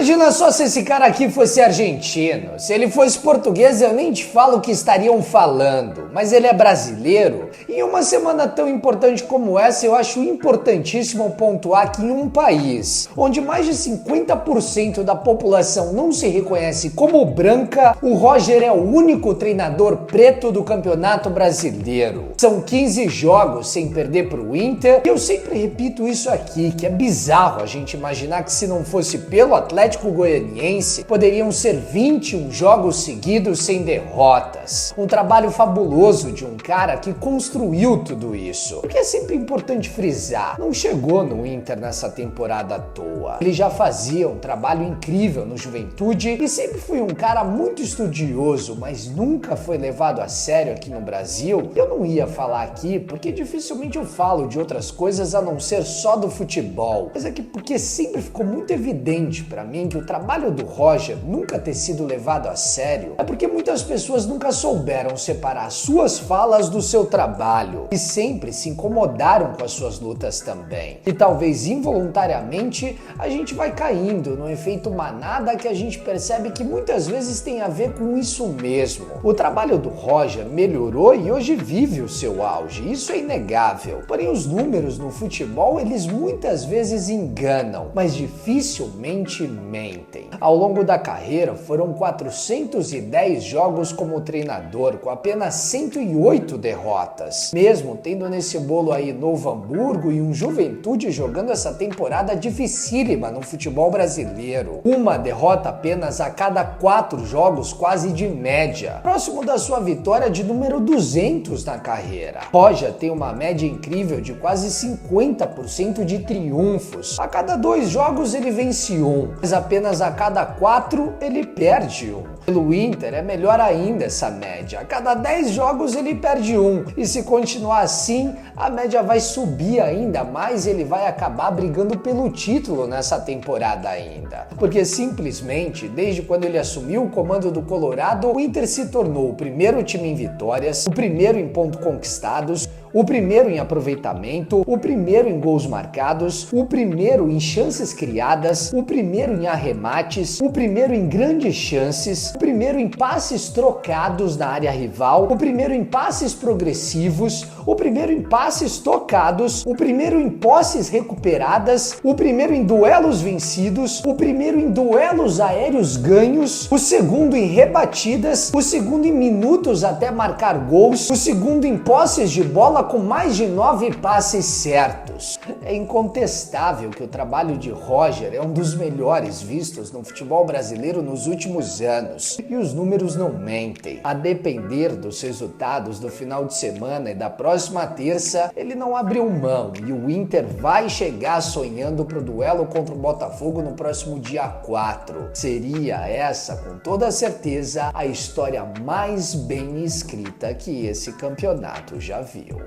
Imagina só se esse cara aqui fosse argentino. Se ele fosse português, eu nem te falo o que estariam falando. Mas ele é brasileiro. E em uma semana tão importante como essa, eu acho importantíssimo pontuar que em um país onde mais de 50% da população não se reconhece como branca, o Roger é o único treinador preto do Campeonato Brasileiro. São 15 jogos sem perder para o Inter. E eu sempre repito isso aqui, que é bizarro a gente imaginar que se não fosse pelo Atlético Goianiense, poderiam ser 21 jogos seguidos sem derrotas. Um trabalho fabuloso de um cara que construiu tudo isso. Porque é sempre importante frisar, não chegou no Inter nessa temporada à toa. Ele já fazia um trabalho incrível no Juventude e sempre foi um cara muito estudioso, mas nunca foi levado a sério aqui no Brasil. Eu não ia falar aqui porque dificilmente eu falo de outras coisas a não ser só do futebol. Mas é que porque sempre ficou muito evidente pra mim que o trabalho do Roger nunca ter sido levado a sério é porque muitas pessoas nunca souberam separar suas falas do seu trabalho e sempre se incomodaram com as suas lutas também. E talvez involuntariamente a gente vai caindo no efeito manada que a gente percebe que muitas vezes tem a ver com isso mesmo. O trabalho do Roger melhorou e hoje vive o seu auge, isso é inegável. Porém os números no futebol eles muitas vezes enganam, mas dificilmente mentem. Ao longo da carreira foram 410 jogos como treinador, com apenas 108 derrotas. Mesmo tendo nesse bolo aí Novo Hamburgo e um Juventude jogando essa temporada dificílima no futebol brasileiro. Uma derrota apenas a cada 4 jogos, quase de média. Próximo da sua vitória de número 200 na carreira. Roger tem uma média incrível de quase 50% de triunfos. A cada 2 jogos ele vence um, mas apenas a cada 4 ele perde um. Pelo Inter é melhor ainda essa média. A cada 10 jogos ele perde um. E se continuar assim, a média vai subir ainda mais e ele vai acabar brigando pelo título nessa temporada ainda. Porque simplesmente, desde quando ele assumiu o comando do Colorado, o Inter se tornou o primeiro time em vitórias, o primeiro em pontos conquistados, o primeiro em aproveitamento, o primeiro em gols marcados, o primeiro em chances criadas, o primeiro em arremates, o primeiro em grandes chances, o primeiro em passes trocados na área rival, o primeiro em passes progressivos, o primeiro em passes tocados, o primeiro em posses recuperadas, o primeiro em duelos vencidos, o primeiro em duelos aéreos ganhos, o segundo em rebatidas, o segundo em minutos até marcar gols, o segundo em posses de bola com mais de 9 passes certos. É incontestável que o trabalho de Roger é um dos melhores vistos no futebol brasileiro nos últimos anos. E os números não mentem. A depender dos resultados do final de semana e da próxima terça, ele não abriu mão e o Inter vai chegar sonhando pro duelo contra o Botafogo no próximo dia 4. Seria essa, com toda certeza, a história mais bem escrita que esse campeonato já viu.